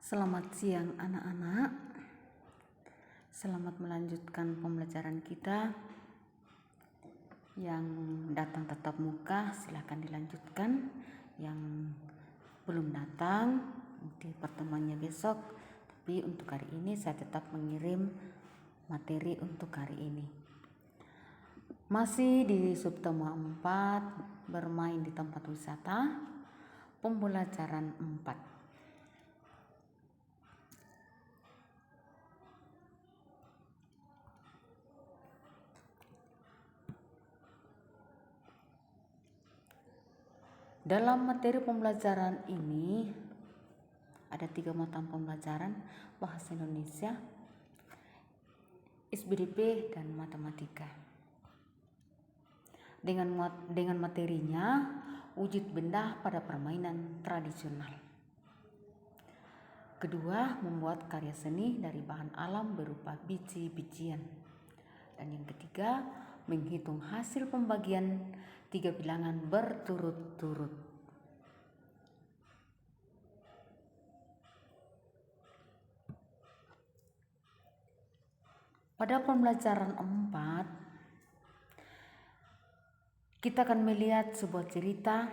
Selamat siang anak-anak. Selamat melanjutkan pembelajaran kita. Yang datang tatap muka silahkan dilanjutkan. Yang belum datang di pertemuannya besok. Tapi untuk hari ini saya tetap mengirim materi untuk hari ini. Masih di subtema 4, bermain di tempat wisata, pembelajaran 4. Dalam materi pembelajaran ini ada 3 mata pembelajaran: bahasa Indonesia, SBDP, dan matematika. Dengan materinya wujud benda pada permainan tradisional. Kedua, membuat karya seni dari bahan alam berupa biji-bijian. Dan yang ketiga, menghitung hasil pembagian 3 bilangan berturut-turut. Pada pembelajaran 4, kita akan melihat sebuah cerita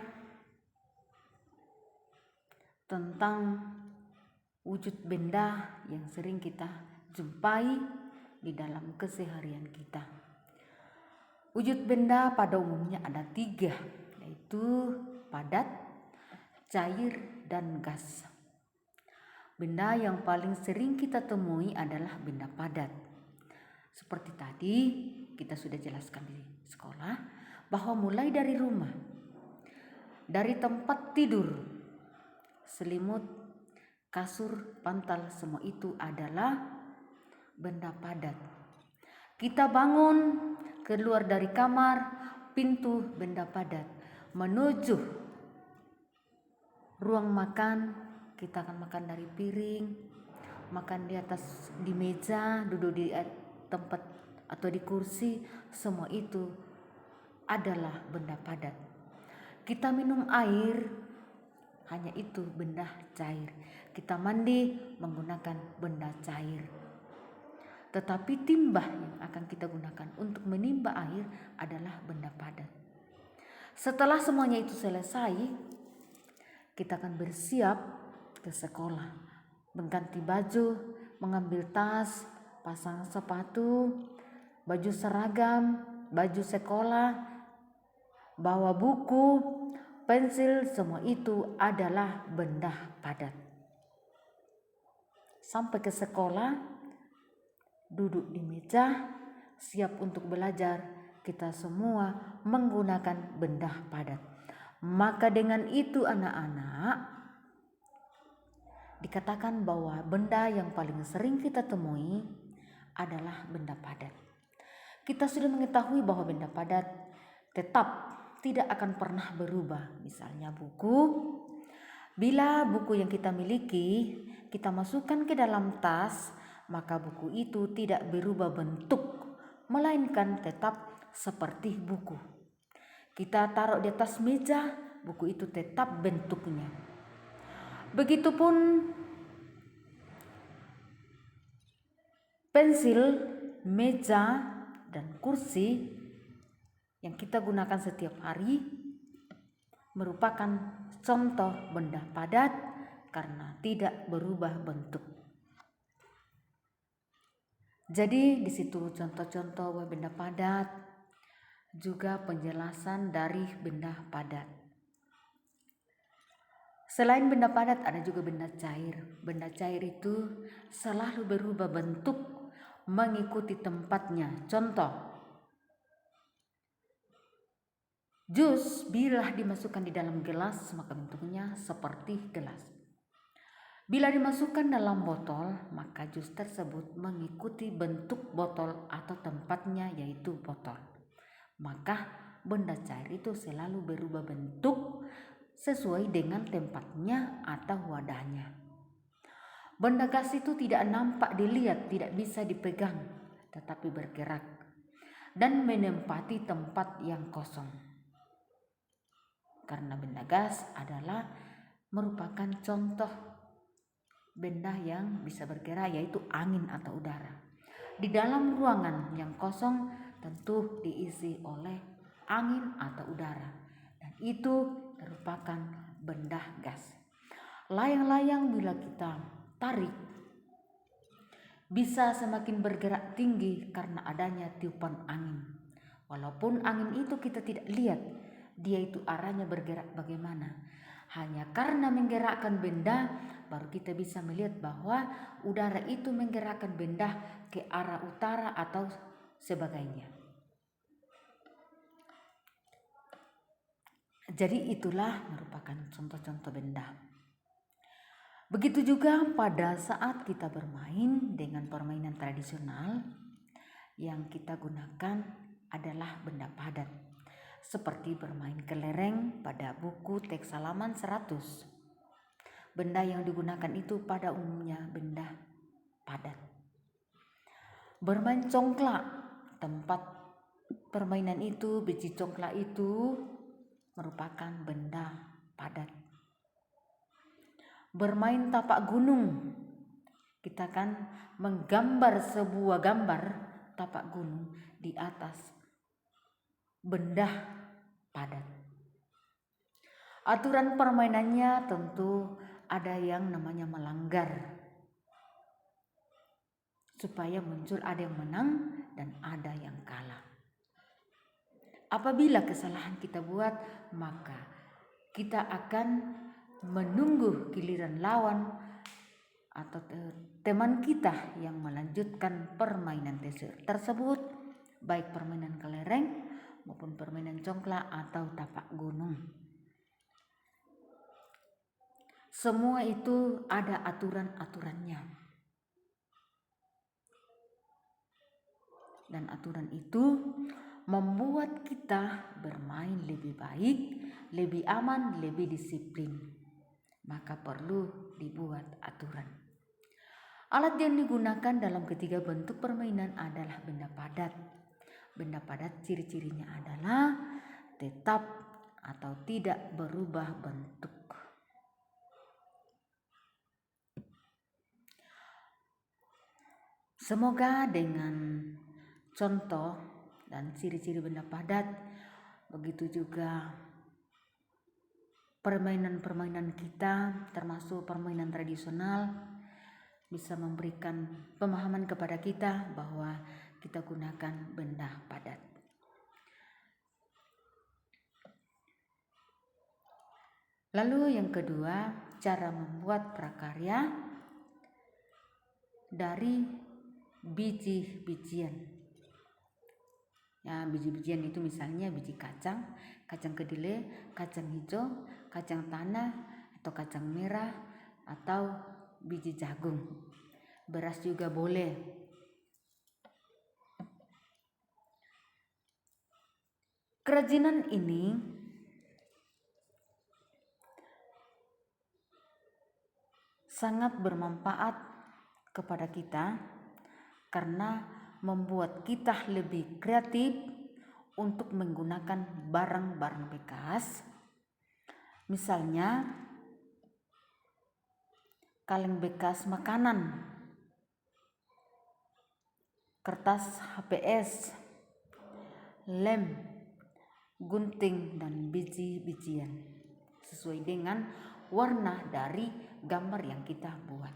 tentang wujud benda yang sering kita jumpai di dalam keseharian kita. Wujud benda pada umumnya ada 3, yaitu padat, cair, dan gas. Benda yang paling sering kita temui adalah benda padat. Seperti tadi kita sudah jelaskan di sekolah bahwa mulai dari rumah, dari tempat tidur, selimut, kasur, bantal, semua itu adalah benda padat. Kita bangun, keluar dari kamar, pintu benda padat. Menuju ruang makan, kita akan makan dari piring, makan di atas di meja, duduk di tempat atau di kursi, semua itu adalah benda padat. Kita minum air, hanya itu benda cair. Kita mandi menggunakan benda cair. Tetapi timba yang akan kita gunakan untuk menimba air adalah benda padat. Setelah semuanya itu selesai, kita akan bersiap ke sekolah, mengganti baju, mengambil tas, pasang sepatu, baju seragam, baju sekolah, bawa buku, pensil, semua itu adalah benda padat. Sampai ke sekolah, duduk di meja, siap untuk belajar, kita semua menggunakan benda padat. Maka dengan itu anak-anak, dikatakan bahwa benda yang paling sering kita temui adalah benda padat. Kita sudah mengetahui bahwa benda padat tetap tidak akan pernah berubah. Misalnya buku, bila buku yang kita miliki kita masukkan ke dalam tas, maka buku itu tidak berubah bentuk, melainkan tetap seperti buku. Kita taruh di atas meja, buku itu tetap bentuknya. Begitupun pensil, meja, dan kursi yang kita gunakan setiap hari merupakan contoh benda padat karena tidak berubah bentuk. Jadi di situ contoh-contoh benda padat, juga penjelasan dari benda padat. Selain benda padat ada juga benda cair. Benda cair itu selalu berubah bentuk mengikuti tempatnya. Contoh, jus bila dimasukkan di dalam gelas maka bentuknya seperti gelas. Bila dimasukkan dalam botol maka jus tersebut mengikuti bentuk botol atau tempatnya, yaitu botol. Maka benda cair itu selalu berubah bentuk sesuai dengan tempatnya atau wadahnya. Benda gas itu tidak nampak dilihat, tidak bisa dipegang, tetapi bergerak dan menempati tempat yang kosong. Karena benda gas adalah merupakan contoh benda yang bisa bergerak, yaitu angin atau udara. Di dalam ruangan yang kosong tentu diisi oleh angin atau udara, dan itu merupakan benda gas. Layang-layang bila kita tarik bisa semakin bergerak tinggi karena adanya tiupan angin. Walaupun angin itu kita tidak lihat dia itu arahnya bergerak bagaimana, hanya karena menggerakkan benda baru kita bisa melihat bahwa udara itu menggerakkan benda ke arah utara atau sebagainya. Jadi itulah merupakan contoh-contoh benda. Begitu juga pada saat kita bermain dengan permainan tradisional, yang kita gunakan adalah benda padat, seperti bermain kelereng pada buku teks halaman 100. Benda yang digunakan itu pada umumnya benda padat. Bermain congklak, tempat permainan itu, biji congklak itu merupakan benda padat. Bermain tapak gunung, kita kan menggambar sebuah gambar tapak gunung di atas benda padat. Aturan permainannya tentu ada yang namanya melanggar, supaya muncul ada yang menang dan ada yang kalah. Apabila kesalahan kita buat, maka kita akan menunggu giliran lawan atau teman kita yang melanjutkan permainan tersebut, baik permainan kelereng maupun permainan congklak atau tapak gunung. Semua itu ada aturan-aturannya, dan aturan itu membuat kita bermain lebih baik, lebih aman, lebih disiplin. Maka perlu dibuat aturan. Alat yang digunakan dalam ketiga bentuk permainan adalah benda padat. Benda padat ciri-cirinya adalah tetap atau tidak berubah bentuk. Semoga dengan contoh dan ciri-ciri benda padat, begitu juga permainan-permainan kita termasuk permainan tradisional, bisa memberikan pemahaman kepada kita bahwa kita gunakan benda padat. Lalu yang kedua, cara membuat prakarya dari biji-bijian. Ya, biji-bijian itu misalnya biji kacang, kacang kedelai, kacang hijau, kacang tanah atau kacang merah, atau biji jagung. Beras juga boleh. Kerajinan ini sangat bermanfaat kepada kita karena membuat kita lebih kreatif untuk menggunakan barang-barang bekas. Misalnya kaleng bekas makanan, kertas HPS, lem, gunting, dan biji-bijian sesuai dengan warna dari gambar yang kita buat.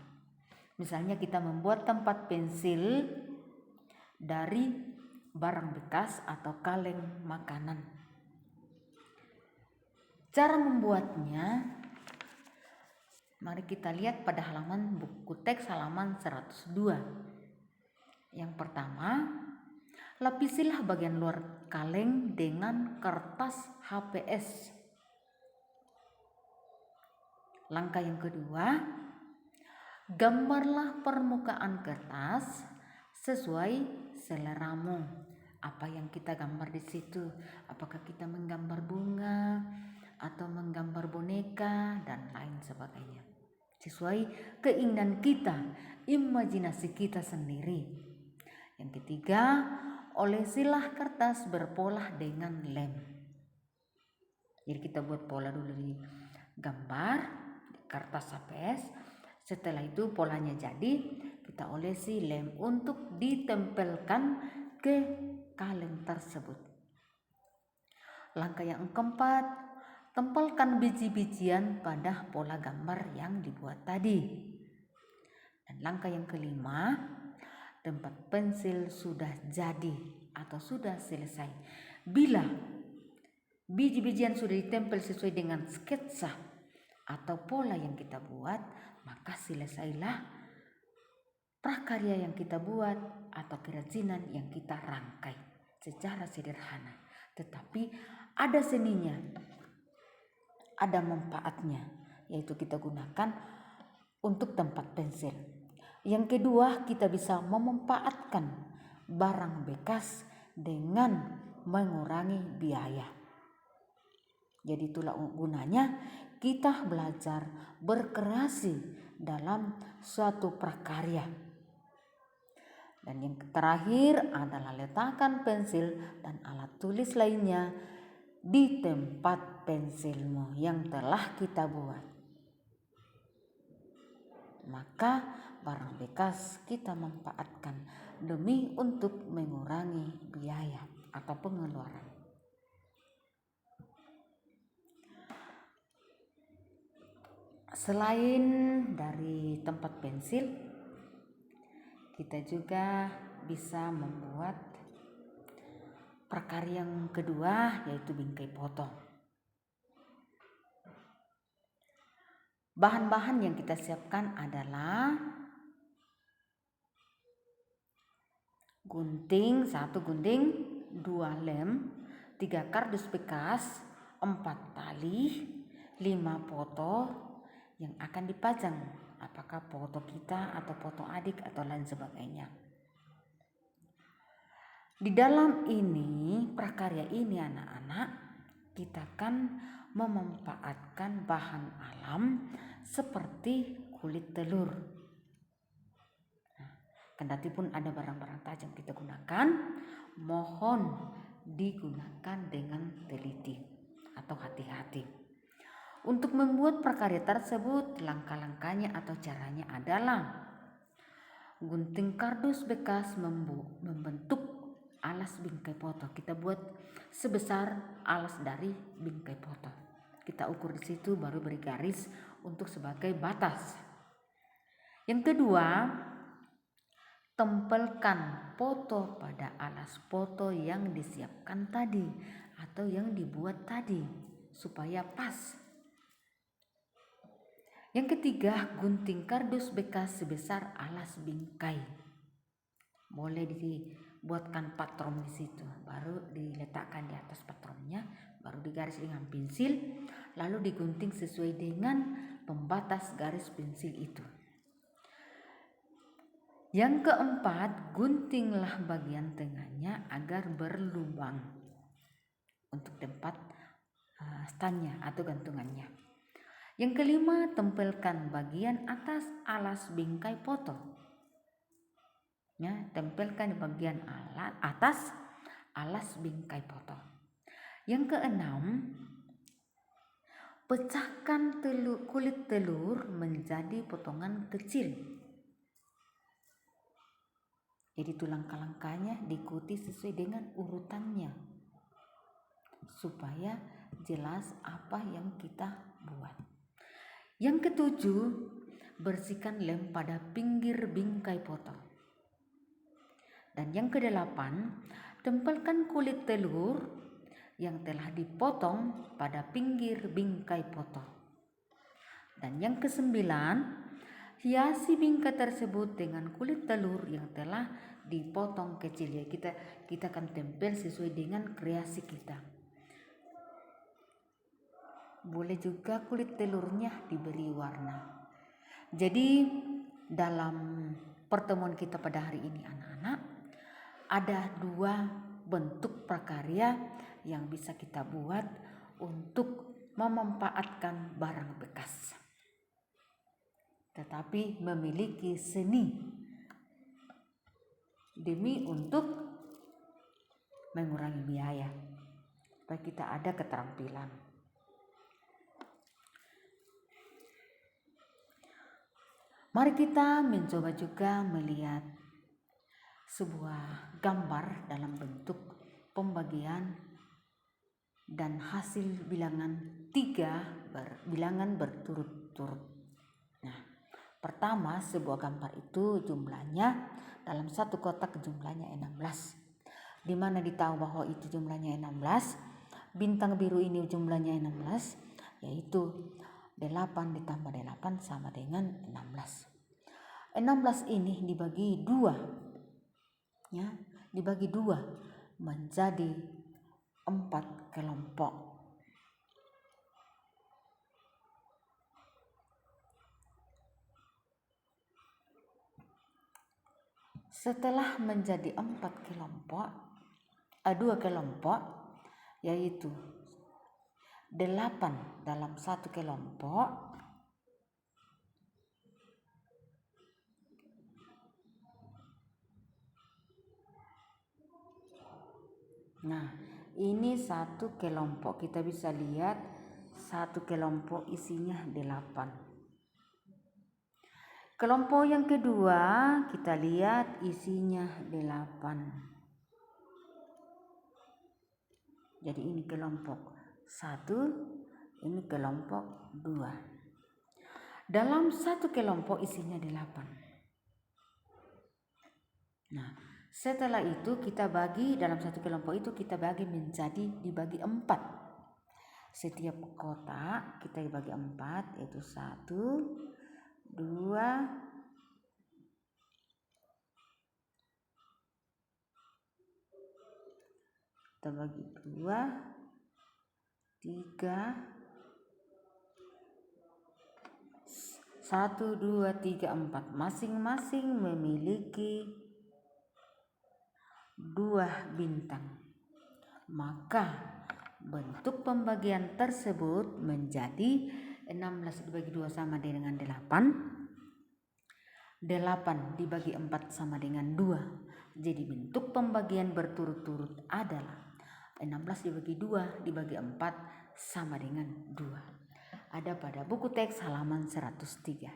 Misalnya kita membuat tempat pensil dari barang bekas atau kaleng makanan. Cara membuatnya, mari kita lihat pada halaman buku teks halaman 102. Yang pertama, lapisilah bagian luar kaleng dengan kertas HPS. Langkah yang kedua, gambarlah permukaan kertas sesuai seleramu. Apa yang kita gambar di situ? Apakah kita menggambar bunga atau menggambar boneka dan lain sebagainya? Sesuai keinginan kita, imajinasi kita sendiri. Yang ketiga, olesilah kertas berpola dengan lem. Jadi kita buat pola dulu di gambar kertas HPS. Setelah itu polanya jadi, kita olesi lem untuk ditempelkan ke kaleng tersebut. Langkah yang keempat, tempelkan biji-bijian pada pola gambar yang dibuat tadi. Dan langkah yang kelima, tempat pensil sudah jadi atau sudah selesai. Bila biji-bijian sudah ditempel sesuai dengan sketsa atau pola yang kita buat, maka selesailah prakarya yang kita buat atau kerajinan yang kita rangkai secara sederhana. Tetapi ada seninya, ada manfaatnya, yaitu kita gunakan untuk tempat pensil. Yang kedua, kita bisa memanfaatkan barang bekas dengan mengurangi biaya. Jadi itulah gunanya kita belajar berkreasi dalam suatu prakarya. Dan yang terakhir adalah letakkan pensil dan alat tulis lainnya di tempat pensilmu yang telah kita buat. Maka barang bekas kita manfaatkan demi untuk mengurangi biaya atau pengeluaran. Selain dari tempat pensil, kita juga bisa membuat prakarya yang kedua, yaitu bingkai foto. Bahan-bahan yang kita siapkan adalah gunting, 1 gunting, 2 lem, 3 kardus bekas, 4 tali, 5 foto yang akan dipajang, apakah foto kita atau foto adik atau lain sebagainya. Di dalam ini, prakarya ini anak-anak, kita akan memanfaatkan bahan alam seperti kulit telur. Kendati pun ada barang-barang tajam kita gunakan, mohon digunakan dengan teliti atau hati-hati. Untuk membuat prakarya tersebut, langkah-langkahnya atau caranya adalah gunting kardus bekas membentuk alas bingkai foto. Kita buat sebesar alas dari bingkai foto. Kita ukur di situ, baru beri garis untuk sebagai batas. Yang kedua, tempelkan foto pada alas foto yang disiapkan tadi atau yang dibuat tadi supaya pas. Yang ketiga, gunting kardus bekas sebesar alas bingkai. Boleh dibuatkan patron di situ, baru diletakkan di atas patronnya, baru digaris dengan pensil, lalu digunting sesuai dengan pembatas garis pensil itu. Yang keempat, guntinglah bagian tengahnya agar berlubang untuk tempat standnya atau gantungannya. Yang kelima, tempelkan bagian atas alas bingkai foto. Ya, tempelkan di bagian atas alas bingkai foto. Yang keenam, pecahkan kulit telur menjadi potongan kecil. Jadi itu langkah-langkahnya diikuti sesuai dengan urutannya supaya jelas apa yang kita buat. Yang ketujuh, bersihkan lem pada pinggir bingkai foto. Dan yang kedelapan, tempelkan kulit telur yang telah dipotong pada pinggir bingkai foto. Dan yang kesembilan, hiasi bingkai tersebut dengan kulit telur yang telah dipotong kecil. Ya, kita akan tempel sesuai dengan kreasi kita. Boleh juga kulit telurnya diberi warna. Jadi dalam pertemuan kita pada hari ini anak-anak, ada 2 bentuk prakarya yang bisa kita buat untuk memanfaatkan barang bekas. Tetapi memiliki seni demi untuk mengurangi biaya, supaya kita ada keterampilan. Mari kita mencoba juga melihat sebuah gambar dalam bentuk pembagian dan hasil bilangan 3 bilangan berturut-turut. Nah, pertama sebuah gambar itu jumlahnya dalam satu kotak jumlahnya 16. Di mana ditahu bahwa itu jumlahnya 16, bintang biru ini jumlahnya 16, yaitu 8 ditambah 8 sama dengan 16. 16 ini dibagi 2, ya, dibagi 2 menjadi 4 kelompok. Setelah menjadi 4 kelompok, 2 kelompok, yaitu 8 dalam satu kelompok, nah ini satu kelompok, kita bisa lihat satu kelompok isinya 8. Kelompok yang kedua kita lihat isinya 8. Jadi ini kelompok 1, ini kelompok 2. Dalam satu kelompok isinya 8. Nah, setelah itu kita bagi dalam satu kelompok itu kita bagi menjadi dibagi 4. Setiap kotak kita bagi 4, yaitu 1, 2, 3, 1, 2, 3, 4. Masing-masing memiliki 2 bintang. Maka bentuk pembagian tersebut menjadi 16 dibagi 2 sama dengan 8. 8 dibagi 4 sama dengan 2. Jadi bentuk pembagian berturut-turut adalah 16 dibagi 2 dibagi 4 sama dengan 2. Ada pada buku teks halaman 103.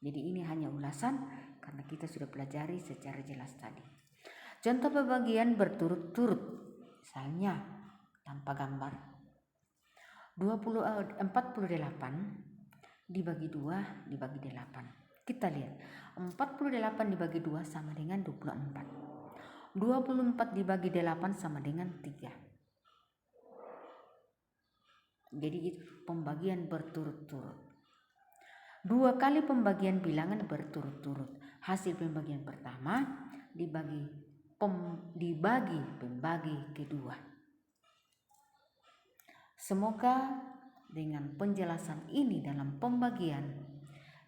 Jadi ini hanya ulasan karena kita sudah pelajari secara jelas tadi. Contoh pembagian berturut-turut, misalnya tanpa gambar. 48 dibagi 2 dibagi 8. Kita lihat 48 dibagi 2 sama dengan 24. 24 dibagi 8 sama dengan 3. Jadi pembagian berturut-turut. 2 kali pembagian bilangan berturut-turut. Hasil pembagian pertama dibagi pembagi kedua. Semoga dengan penjelasan ini dalam pembagian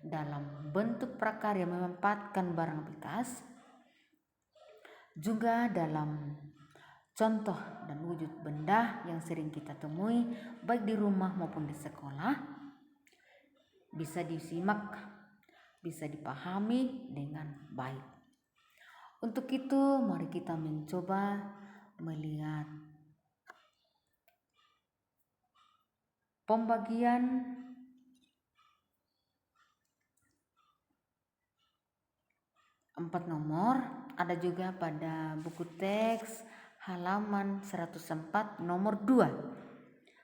dalam bentuk prakarya memanfaatkan barang bekas, juga dalam contoh dan wujud benda yang sering kita temui baik di rumah maupun di sekolah, bisa disimak, bisa dipahami dengan baik. Untuk itu mari kita mencoba melihat pembagian empat nomor. Ada juga pada buku teks halaman 104 nomor 2.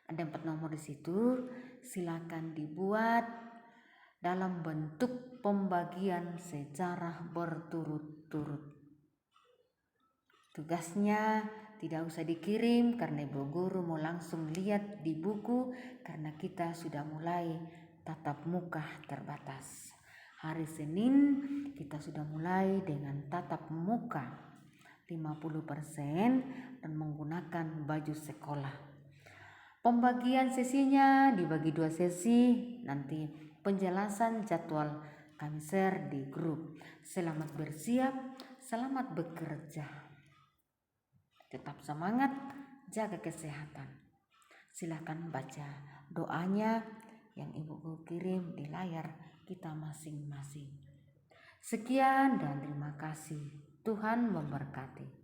Ada 4 nomor di situ. Silakan dibuat dalam bentuk pembagian secara berturut-turut. Tugasnya tidak usah dikirim karena ibu guru mau langsung lihat di buku karena kita sudah mulai tatap muka terbatas. Hari Senin kita sudah mulai dengan tatap muka 50% dan menggunakan baju sekolah. Pembagian sesinya dibagi 2 sesi, nanti penjelasan jadwal kami share di grup. Selamat bersiap, selamat bekerja. Tetap semangat, jaga kesehatan. Silakan baca doanya yang ibu guru kirim di layar kita masing-masing. Sekian dan terima kasih. Tuhan memberkati.